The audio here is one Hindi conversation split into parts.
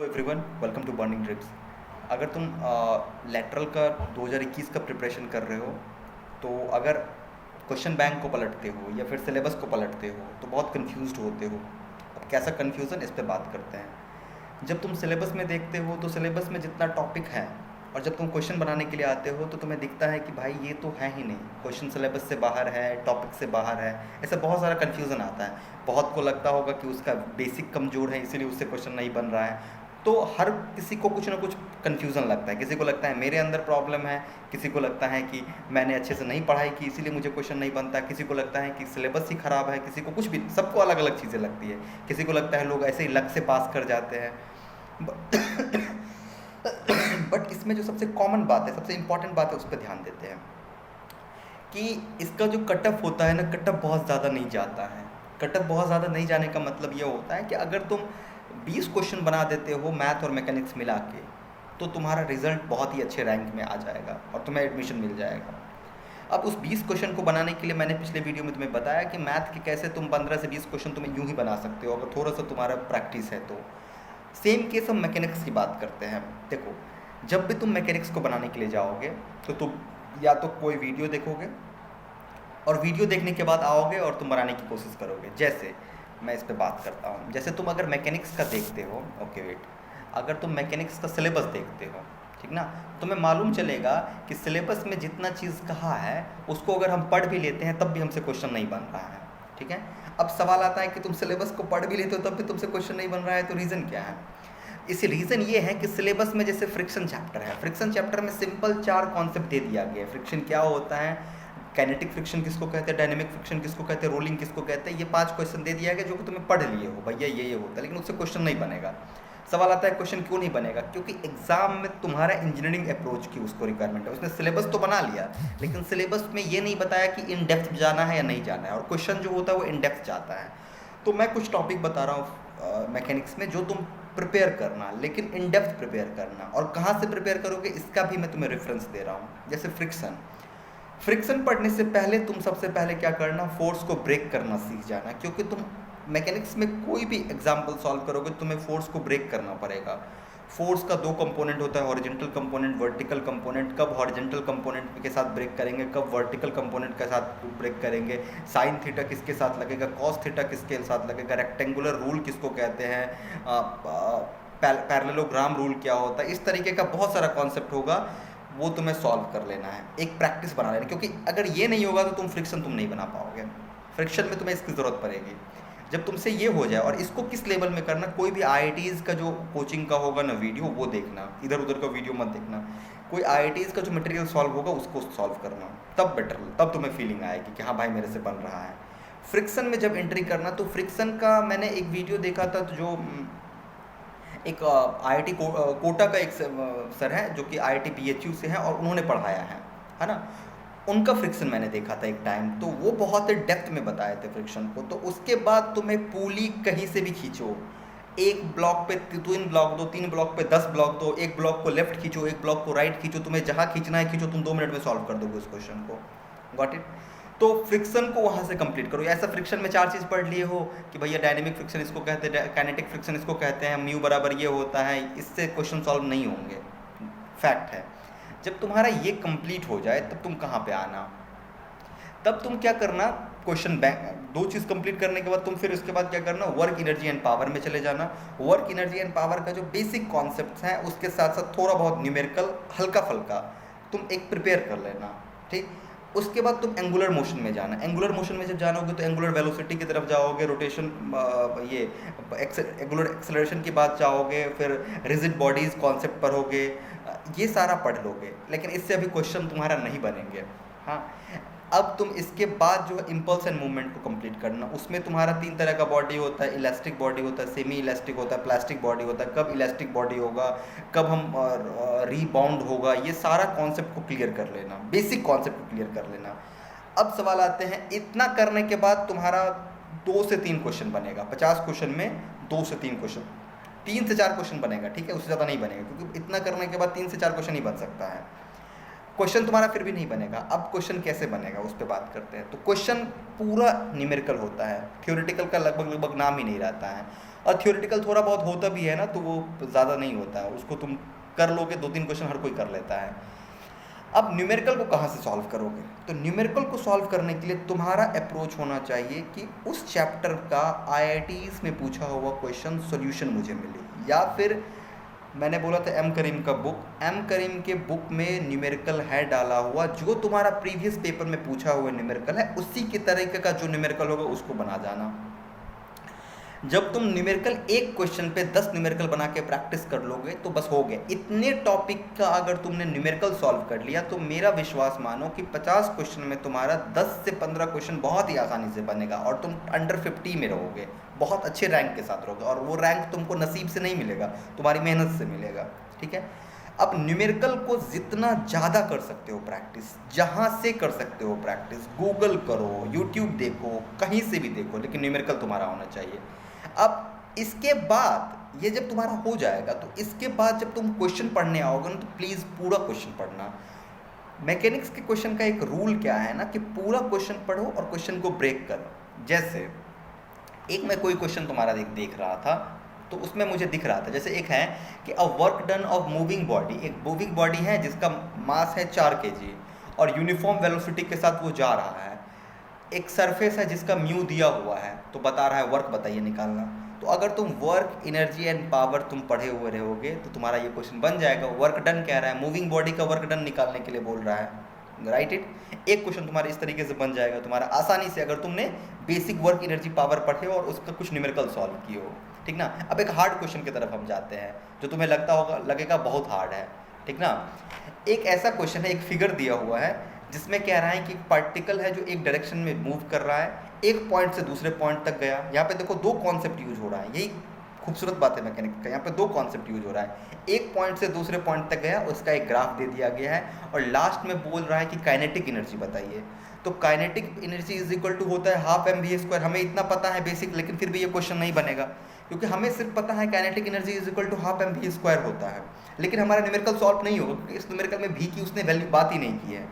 Hello everyone, welcome to burning drips. अगर तुम लेटरल का 2021 का प्रिपरेशन कर रहे हो तो अगर क्वेश्चन बैंक को पलटते हो या फिर सिलेबस को पलटते हो तो बहुत कंफ्यूज्ड होते हो। अब कैसा कन्फ्यूज़न, इस पे बात करते हैं। जब तुम सिलेबस में देखते हो तो सिलेबस में जितना टॉपिक है और जब तुम क्वेश्चन बनाने के लिए आते हो तो तुम्हें दिखता है कि भाई ये तो है ही नहीं, क्वेश्चन सिलेबस से बाहर है, टॉपिक से बाहर है। ऐसा बहुत सारा कन्फ्यूज़न आता है। बहुत को लगता होगा कि उसका बेसिक कमज़ोर है इसीलिए उससे क्वेश्चन नहीं बन रहा है। तो हर किसी को कुछ ना कुछ कन्फ्यूज़न लगता है। किसी को लगता है मेरे अंदर प्रॉब्लम है, किसी को लगता है कि मैंने अच्छे से नहीं पढ़ाई की इसीलिए मुझे क्वेश्चन नहीं बनता, किसी को लगता है कि सिलेबस ही ख़राब है, किसी को कुछ भी, सबको अलग अलग चीज़ें लगती है। किसी को लगता है लोग ऐसे ही लक से पास कर जाते हैं। बट इसमें जो सबसे कॉमन बात है, सबसे इम्पॉर्टेंट बात है, उस पर ध्यान देते हैं कि इसका जो कट ऑफ होता है ना, कट ऑफ बहुत ज़्यादा नहीं जाता है। कट ऑफ बहुत ज़्यादा नहीं जाने का मतलब ये होता है कि अगर तुम 20 क्वेश्चन बना देते हो मैथ और मैकेनिक्स मिला के तो तुम्हारा रिजल्ट बहुत ही अच्छे रैंक में आ जाएगा और तुम्हें एडमिशन मिल जाएगा। अब उस 20 क्वेश्चन को बनाने के लिए मैंने पिछले वीडियो में तुम्हें बताया कि मैथ के कैसे तुम 15 से 20 क्वेश्चन तुम्हें यूँ ही बना सकते हो अगर थोड़ा सा तुम्हारा प्रैक्टिस है तो। सेम केस हम मैकेनिक्स की बात करते हैं। देखो, जब भी तुम मैकेनिक्स को बनाने के लिए जाओगे तो तुम या तो कोई वीडियो देखोगे और वीडियो देखने के बाद आओगे और तुम बनाने की कोशिश करोगे। जैसे मैं इस पे बात करता हूँ, जैसे तुम अगर मैकेनिक्स का देखते हो, ओके वेट, अगर तुम मैकेनिक्स का सिलेबस देखते हो, ठीक ना, तुम्हें मालूम चलेगा कि सिलेबस में जितना चीज़ कहा है उसको अगर हम पढ़ भी लेते हैं तब भी हमसे क्वेश्चन नहीं बन रहा है। ठीक है, अब सवाल आता है कि तुम सिलेबस को पढ़ भी लेते हो तब भी तुमसे क्वेश्चन नहीं बन रहा है, तो रीज़न क्या है? इस रीज़न ये है कि सिलेबस में जैसे फ्रिक्शन चैप्टर है, फ्रिक्शन चैप्टर में सिंपल 4 कॉन्सेप्ट दे दिया गया है। फ्रिक्शन क्या होता है, काइनेटिक फ्रिक्शन किसको कहते हैं, डायनेमिक फ्रिक्शन किसको कहते हैं, रोलिंग किसको कहते हैं, ये 5 क्वेश्चन दे दिया गया जो कि तुम्हें पढ़ लिए हो, भैया ये होता है, लेकिन उससे क्वेश्चन नहीं बनेगा। सवाल आता है क्वेश्चन क्यों नहीं बनेगा? क्योंकि एग्जाम में तुम्हारा इंजीनियरिंग अप्रोच की उसको रिक्वायरमेंट है। उसने सिलेबस तो बना लिया लेकिन सिलेबस में ये नहीं बताया कि इन डेप्थ जाना है या नहीं जाना है, और क्वेश्चन जो होता है वो इन डेप्थ जाता है। तो मैं कुछ टॉपिक बता रहा हूँ मैकेनिक्स में जो तुम प्रिपेयर करना, लेकिन इन डेप्थ प्रिपेयर करना। और कहाँ से प्रिपेयर करोगे इसका भी मैं तुम्हें रेफरेंस दे रहा हूँ। जैसे फ्रिक्शन पढ़ने से पहले तुम सबसे पहले क्या करना, फोर्स को ब्रेक करना सीख जाना। क्योंकि तुम मैकेनिक्स में कोई भी एग्जाम्पल सॉल्व करोगे तुम्हें फोर्स को ब्रेक करना पड़ेगा। फोर्स का 2 कंपोनेंट होता है, हॉरिजॉन्टल कंपोनेंट, वर्टिकल कंपोनेंट। कब हॉरिजॉन्टल कंपोनेंट के साथ ब्रेक करेंगे, कब वर्टिकल कंपोनेंट के साथ ब्रेक करेंगे, साइन थीटा किसके साथ लगेगा, कॉस थीटा किसके साथ लगेगा, रेक्टेंगुलर रूल किसको कहते हैं, पैरेललोग्राम रूल क्या होता है, इस तरीके का बहुत सारा कॉन्सेप्ट होगा, वो तुम्हें सॉल्व कर लेना है, एक प्रैक्टिस बना लेना। क्योंकि अगर ये नहीं होगा तो तुम फ्रिक्शन तुम नहीं बना पाओगे। फ्रिक्शन में तुम्हें इसकी ज़रूरत पड़ेगी। जब तुमसे ये हो जाए, और इसको किस लेवल में करना, कोई भी IITs का जो कोचिंग का होगा ना वीडियो, वो देखना, इधर उधर का वीडियो मत देखना। कोई IITs का जो मटेरियल सॉल्व होगा उसको सॉल्व करना, तब बेटर, तब तुम्हें फीलिंग आएगी कि हाँ भाई मेरे से बन रहा है। फ्रिक्शन में जब एंट्री करना, तो फ्रिक्शन का मैंने एक वीडियो देखा था, तो जो एक IIT कोटा का एक सर है जो कि IIT BHU से है और उन्होंने पढ़ाया है ना, उनका फ्रिक्शन मैंने देखा था एक टाइम, तो वो बहुत डेप्थ में बताए थे फ्रिक्शन को। तो उसके बाद तुम्हें पुली कहीं से भी खींचो, एक ब्लॉक पे 3 ब्लॉक दो, 3 ब्लॉक पे 10 ब्लॉक दो, एक ब्लॉक को लेफ्ट खींचो, एक ब्लॉक को राइट खींचो, तुम्हें जहाँ खींचना है खींचो, तुम 2 मिनट में सॉल्व कर दोगे उस क्वेश्चन को। Got it? तो फ्रिक्शन को वहाँ से कंप्लीट करो। ऐसा फ्रिक्शन में 4 चीज़ पढ़ लिए हो कि भैया डायनेमिक फ्रिक्शन इसको कहते हैं, काइनेटिक फ्रिक्शन इसको कहते हैं, म्यू बराबर ये होता है, इससे क्वेश्चन सॉल्व नहीं होंगे, फैक्ट है। जब तुम्हारा ये कंप्लीट हो जाए तब तुम कहाँ पे आना, तब तुम क्या करना, क्वेश्चन बैंक 2 चीज़ कंप्लीट करने के बाद तुम फिर उसके बाद क्या करना, वर्क एनर्जी एंड पावर में चले जाना। वर्क एनर्जी एंड पावर का जो बेसिक कॉन्सेप्ट्स हैं उसके साथ साथ थोड़ा बहुत न्यूमेरिकल हल्का फल्का तुम एक प्रिपेयर कर लेना, ठीक। उसके बाद तुम एंगुलर मोशन में जाना। एंगुलर मोशन में जब जानोगे तो एंगुलर वेलोसिटी की तरफ जाओगे, रोटेशन, ये एंगुलर एक्सेलरेशन की बात जाओगे, फिर रिजिड बॉडीज़ कॉन्सेप्ट पढ़ोगे, ये सारा पढ़ लोगे। लेकिन इससे अभी क्वेश्चन तुम्हारा नहीं बनेंगे। हाँ, अब तुम इसके बाद जो है इम्पल्स एंड मूवमेंट को कंप्लीट करना। उसमें तुम्हारा 3 तरह का बॉडी होता है, इलास्टिक बॉडी होता है, सेमी इलास्टिक होता है, प्लास्टिक बॉडी होता है। कब इलास्टिक बॉडी होगा, कब हम रीबाउंड होगा, ये सारा कॉन्सेप्ट को क्लियर कर लेना, बेसिक कॉन्सेप्ट को क्लियर कर लेना। अब सवाल आते हैं, इतना करने के बाद तुम्हारा 2 से 3 क्वेश्चन बनेगा। 50 क्वेश्चन में 2 से 3 क्वेश्चन, 3 से 4 क्वेश्चन बनेगा, ठीक है, उससे ज़्यादा नहीं बनेगा, क्योंकि इतना करने के बाद 3 से 4 क्वेश्चन ही बन सकता है। क्वेश्चन तुम्हारा फिर भी नहीं बनेगा। अब क्वेश्चन कैसे बनेगा उस पर बात करते हैं। तो क्वेश्चन पूरा न्यूमेरिकल होता है, थ्योरेटिकल का लगभग लगभग नाम ही नहीं रहता है, और थ्योरेटिकल थोड़ा बहुत होता भी है ना तो वो ज़्यादा नहीं होता है, उसको तुम कर लोगे, 2-3 क्वेश्चन हर कोई कर लेता है। अब न्यूमेरिकल को कहाँ से सॉल्व करोगे? तो न्यूमेरिकल को सॉल्व करने के लिए तुम्हारा अप्रोच होना चाहिए कि उस चैप्टर का IITs में पूछा हुआ क्वेश्चन सॉल्यूशन मुझे मिले, या फिर मैंने बोला था एम करीम का बुक, एम करीम के बुक में न्यूमेरिकल है डाला हुआ, जो तुम्हारा प्रीवियस पेपर में पूछा हुआ न्यूमेरिकल है उसी के तरीके का जो न्यूमेरिकल होगा उसको बना जाना। जब तुम न्यूमेरिकल एक क्वेश्चन पे 10 न्यूमेरिकल बना के प्रैक्टिस कर लोगे तो बस हो गया। इतने टॉपिक का अगर तुमने न्यूमेरिकल सॉल्व कर लिया तो मेरा विश्वास मानो कि 50 क्वेश्चन में तुम्हारा 10 से 15 क्वेश्चन बहुत ही आसानी से बनेगा और तुम अंडर 50 में रहोगे, बहुत अच्छे रैंक के साथ रहोगे। और वो रैंक तुमको नसीब से नहीं मिलेगा, तुम्हारी मेहनत से मिलेगा। ठीक है, अब न्यूमेरिकल को जितना ज़्यादा कर सकते हो प्रैक्टिस, जहाँ से कर सकते हो प्रैक्टिस, गूगल करो, यूट्यूब देखो, कहीं से भी देखो, लेकिन न्यूमेरिकल तुम्हारा होना चाहिए। अब इसके बाद ये जब तुम्हारा हो जाएगा तो इसके बाद जब तुम क्वेश्चन पढ़ने आओगे ना तो प्लीज़ पूरा क्वेश्चन पढ़ना। मैकेनिक्स के क्वेश्चन का एक रूल क्या है ना कि पूरा क्वेश्चन पढ़ो और क्वेश्चन को ब्रेक करो। जैसे एक मैं कोई क्वेश्चन तुम्हारा देख रहा था तो उसमें मुझे दिख रहा था, जैसे एक है कि a work done of moving body, एक मूविंग बॉडी है जिसका मास है 4 kg और यूनिफॉर्म वेलोसिटी के साथ वो जा रहा है। एक सरफेस है जिसका म्यू दिया हुआ है तो बता रहा है वर्क बताइए निकालना। तो अगर तुम वर्क, एनर्जी एंड पावर तुम पढ़े हुए रहोगे तो तुम्हारा ये क्वेश्चन बन जाएगा। वर्क डन कह रहा है, मूविंग बॉडी का वर्क डन निकालने के लिए बोल रहा है, राइट इट। एक क्वेश्चन तुम्हारा इस तरीके से बन जाएगा तुम्हारा आसानी से, अगर तुमने बेसिक वर्क, एनर्जी, पावर पढ़े हो और उसका कुछ न्यूमेरिकल सॉल्व किए हो। ठीक ना। अब एक हार्ड क्वेश्चन की तरफ हम जाते हैं जो तुम्हें लगेगा बहुत हार्ड है। ठीक ना। एक ऐसा क्वेश्चन है, एक फिगर दिया हुआ है जिसमें कह रहा है कि एक पार्टिकल है जो एक डायरेक्शन में मूव कर रहा है, एक पॉइंट से दूसरे पॉइंट तक गया। यहाँ पे देखो 2 कॉन्सेप्ट यूज हो रहा है, यही खूबसूरत बात है मैकेनिक का। यहाँ पे 2 कॉन्सेप्ट यूज हो रहा है, एक पॉइंट से दूसरे पॉइंट तक गया, उसका एक ग्राफ दे दिया गया है और लास्ट में बोल रहा है कि काइनेटिक एनर्जी बताइए। तो kinetic energy is equal to होता है हाफ mv²। हमें इतना पता है बेसिक, लेकिन फिर भी ये क्वेश्चन नहीं बनेगा क्योंकि हमें सिर्फ पता है kinetic energy is equal to half mv² होता है, लेकिन हमारा न्यूमेरिकल सॉल्व नहीं होगा क्योंकि इस न्यूमेरिकल में v की उसने वैल्यू बात ही नहीं की है,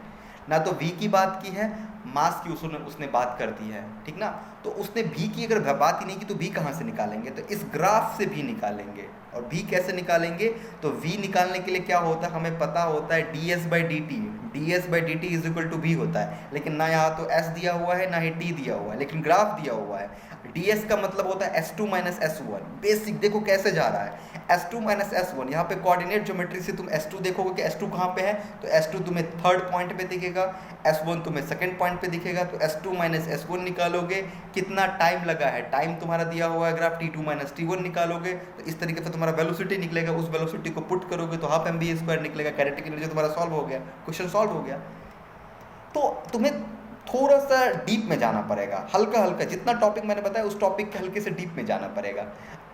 ना तो v की बात की है, मास की उसने बात कर दी है। ठीक ना। तो उसने v की अगर बात ही नहीं की तो v कहाँ से निकालेंगे? तो इस ग्राफ से v निकालेंगे। और v कैसे निकालेंगे? तो v निकालने के लिए क्या होता है, हमें पता होता है ds/dt, ds/dt is equal to v होता है, लेकिन ना यहाँ तो s दिया हुआ है ना ही t दिया हुआ है, लेकिन ग्राफ दिया हुआ है। ds का मतलब होता है s2 - s1। बेसिक देखो कैसे जा रहा है, s2 - s1। यहाँ पे कोऑर्डिनेट ज्योमेट्री से तुम s2 देखोगे कि s2 कहाँ पे है, तो s2 तुम्हें 3rd पॉइंट पे दिखेगा, s1 तुम्हें 2nd पॉइंट पे दिखेगा। तो s2 - s1 निकालोगे, कितना टाइम लगा है, टाइम तुम्हारा दिया हुआ है ग्राफ, t2 - t1 निकालोगे तो इस तरीके से तुम्हारा वेलोसिटी निकलेगा। उस वेलोसिटी को पुट करोगे तो हाफ mv² निकलेगा। काइनेटिक एनर्जी तुम्हारा सॉल्व हो गया, क्वेश्चन सॉल्व हो गया। तो तुम्हें थोड़ा सा डीप में जाना पड़ेगा, हल्का हल्का, जितना टॉपिक मैंने बताया उस टॉपिक के हल्के से डीप में जाना पड़ेगा।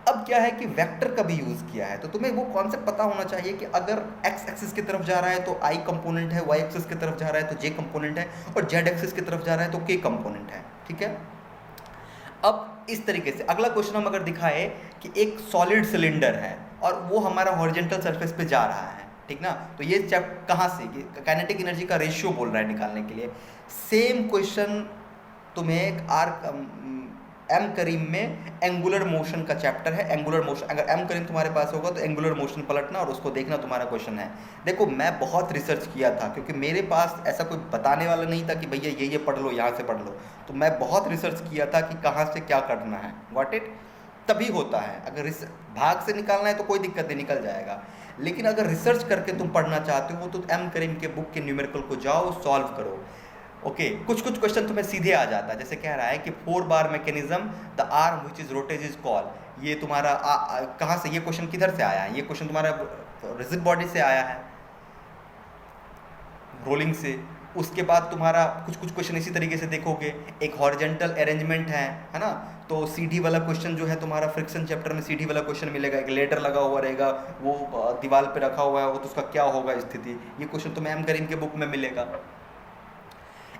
अब क्या है कि वेक्टर का भी यूज़ किया है तो तुम्हें वो कॉन्सेप्ट पता होना चाहिए कि अगर x एक्सिस की तरफ जा रहा है तो i कंपोनेंट है, y एक्सिस की तरफ जा रहा है तो j कंपोनेंट है, और z एक्सिस की तरफ जा रहा है तो k कंपोनेंट है। ठीक है। अब इस तरीके से अगला क्वेश्चन हम अगर दिखाए कि एक सॉलिड सिलेंडर है और वो हमारा हॉरिजॉन्टल सरफेस पे जा रहा है। ठीक ना। तो ये कहाँ से, काइनेटिक एनर्जी का रेशियो बोल रहा है निकालने के लिए। सेम क्वेश्चन तुम्हें एम करीम में एंगुलर मोशन का चैप्टर है, एंगुलर मोशन। अगर एम करीम तुम्हारे पास होगा तो एंगुलर मोशन पलटना और उसको देखना तुम्हारा क्वेश्चन है। देखो मैं बहुत रिसर्च किया था क्योंकि मेरे पास ऐसा कोई बताने वाला नहीं था कि भैया ये पढ़ लो, यहाँ से पढ़ लो। तो मैं बहुत रिसर्च किया था कि कहाँ से क्या करना है, व्हाट इट तभी होता है। अगर भाग से निकालना है तो कोई दिक्कत नहीं, निकल जाएगा। लेकिन अगर रिसर्च करके तुम पढ़ना चाहते हो तो एम करीम के बुक के न्यूमेरिकल को जाओ, सॉल्व करो। ओके कुछ क्वेश्चन तुम्हें सीधे आ जाता है। जैसे कह रहा है कि 4 बार mechanism, the arm which is rotates is call. ये तुम्हारा कहाँ से, ये क्वेश्चन किधर से आया है? ये क्वेश्चन तुम्हारा रिजिड बॉडी से आया है, रोलिंग से। उसके बाद तुम्हारा कुछ क्वेश्चन इसी तरीके से देखोगे। एक हॉरिजॉन्टल अरेंजमेंट है ना, तो सीढ़ी वाला क्वेश्चन जो है तुम्हारा फ्रिक्शन चैप्टर में सीढ़ी वाला क्वेश्चन मिलेगा। एक लेटर लगा हुआ रहेगा, वो दीवार पे रखा हुआ है, तो उसका क्या होगा स्थिति, ये क्वेश्चन तुम्हें एम करीम के बुक में मिलेगा।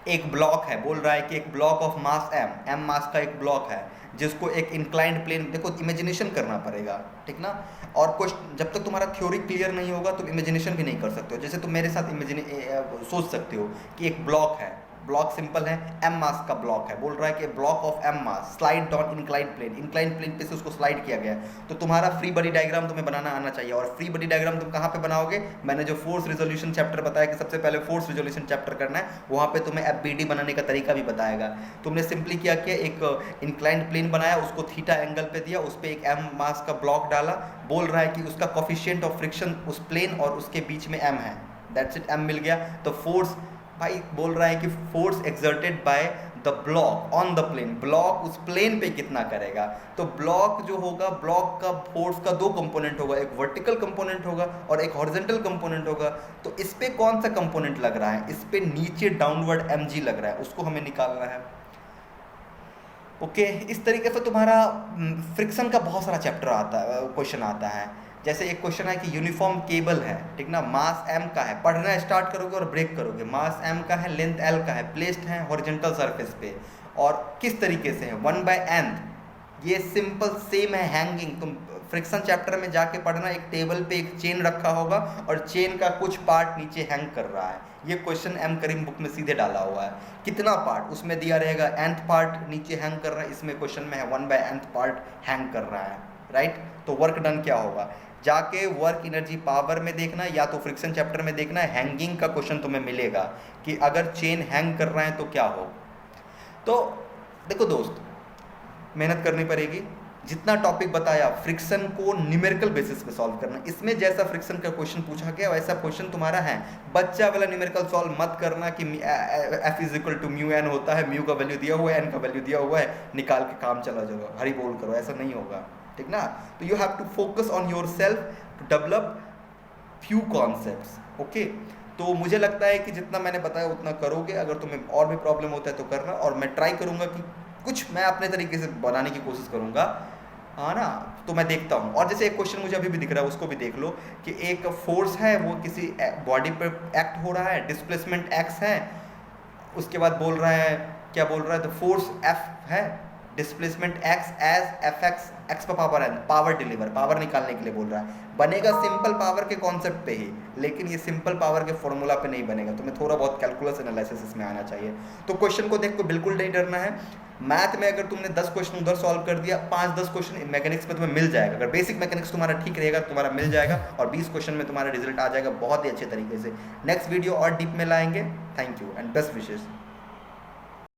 एक ब्लॉक है, बोल रहा है कि एक block of mass M mass का एक ब्लॉक है जिसको एक इंक्लाइंड प्लेन, देखो इमेजिनेशन करना पड़ेगा, ठीक ना। और कुछ जब तक तुम्हारा थ्योरी क्लियर नहीं होगा तुम इमेजिनेशन भी नहीं कर सकते हो। जैसे तुम मेरे साथ सोच सकते हो कि एक ब्लॉक है, ब्लॉक सिंपल है, एम मास का ब्लॉक है, बोल रहा है कि block of M mass slide down inclined plane पे से उसको स्लाइड किया गया है। तो तुम्हारा फ्री बॉडी डायग्राम तुम्हें बनाना आना चाहिए। और फ्री बॉडी डायग्राम तुम कहाँ पे बनाओगे, मैंने जो फोर्स रिजोल्यूशन चैप्टर बताया कि सबसे पहले फोर्स रिजोल्यूशन चैप्टर करना है, वहाँ पे तुम्हें एफबीडी बनाने का तरीका भी बताएगा। तुमने सिंपली क्या किया, एक इंक्लाइंड प्लेन बनाया, उसको थीटा एंगल पे दिया, उस पर एक एम मास का ब्लॉक डाला, बोल रहा है कि उसका कोफिशिएंट ऑफ फ्रिक्शन उस प्लेन और उसके बीच में एम है, दैट्स इट, एम मिल गया। तो फोर्स भाई बोल रहा है कि force exerted by the block on the plane, block उस प्लेन पे कितना करेगा। तो ब्लॉक जो होगा, ब्लॉक का फोर्स का दो कंपोनेंट होगा, एक वर्टिकल कंपोनेंट होगा और एक हॉरिजॉन्टल कंपोनेंट होगा। तो इस पे कौन सा कंपोनेंट लग रहा है, इस पे नीचे डाउनवर्ड mg लग रहा है, उसको हमें निकालना है। ओके इस तरीके से तुम्हारा फ्रिक्शन का बहुत सारा चैप्टर आता है, क्वेश्चन आता है। जैसे एक क्वेश्चन है कि यूनिफॉर्म केबल है, ठीक ना, मास m का है, पढ़ना स्टार्ट करोगे और ब्रेक करोगे, मास m का है, लेंथ l का है, प्लेस्ड है हॉरिजॉन्टल सरफेस पे, और किस तरीके से है 1/n, ये सिंपल सेम है हैंगिंग। तुम फ्रिक्शन चैप्टर में जाके पढ़ना, एक टेबल पे एक चेन रखा होगा और चेन का कुछ पार्ट नीचे हैंग कर रहा है। ये क्वेश्चन एम करीम बुक में सीधे डाला हुआ है, कितना पार्ट उसमें दिया रहेगा, nth पार्ट नीचे हैंग कर रहा है, इसमें क्वेश्चन में है 1/nth पार्ट हैंग कर रहा है, राइट। तो वर्क डन क्या होगा, जाके वर्क एनर्जी पावर में देखना, या तो फ्रिक्शन चैप्टर में देखना, हैंगिंग का क्वेश्चन तुम्हें मिलेगा कि अगर चेन हैंग कर रहा है तो क्या हो। तो देखो दोस्त, मेहनत करनी पड़ेगी। जितना टॉपिक बताया फ्रिक्शन को न्यूमेरिकल बेसिस पे सॉल्व करना, इसमें जैसा फ्रिक्शन का क्वेश्चन पूछा गया वैसा क्वेश्चन तुम्हारा है। बच्चा वाला न्यूमेरिकल सॉल्व मत करना कि F is to mu N होता है, म्यू का वैल्यू दिया हुआ है, एन का वैल्यू दिया हुआ है, निकाल के काम चला जाओ, हरी बोल करो, ऐसा नहीं होगा, ठीक ना। तो you have to focus on yourself to develop few concepts, okay. तो मुझे लगता है कि जितना मैंने बताया उतना करोगे, अगर तुम्हें और भी प्रॉब्लम होता है तो करना, और मैं ट्राई करूंगा कि कुछ मैं अपने तरीके से बनाने की कोशिश करूंगा, हाँ ना। तो मैं देखता हूँ। और जैसे एक क्वेश्चन मुझे अभी भी दिख रहा है, उसको भी देख लो कि एक फोर्स है, वो किसी बॉडी पर एक्ट हो रहा है, डिस्प्लेसमेंट x है, उसके बाद बोल रहा है, क्या बोल रहा है, तो फोर्स F है, displacement x as fx, x पर पावर है, पावर डिलीवर, पावर निकालने के लिए बोल रहा है। बनेगा सिंपल पावर के कॉन्सेप्ट पे ही, लेकिन ये सिंपल पावर के फॉर्मूला पे नहीं बनेगा, तुम्हें थोड़ा बहुत कैलकुलस एनालिसिस इसमें आना चाहिए। तो क्वेश्चन को देख को बिल्कुल नहीं डरना है। मैथ में अगर तुमने 10 क्वेश्चन उधर सॉल्व कर दिया, 5-10 क्वेश्चन मैकेनिक्स में तुम्हें मिल जाएगा। अगर बेसिक मैकेनिक्स तुम्हारा ठीक रहेगा तुम्हारा मिल जाएगा, और 20 क्वेश्चन में तुम्हारा रिजल्ट आ जाएगा बहुत ही अच्छे तरीके से। नेक्स्ट वीडियो और डीप में लाएंगे। Thank you and best wishes.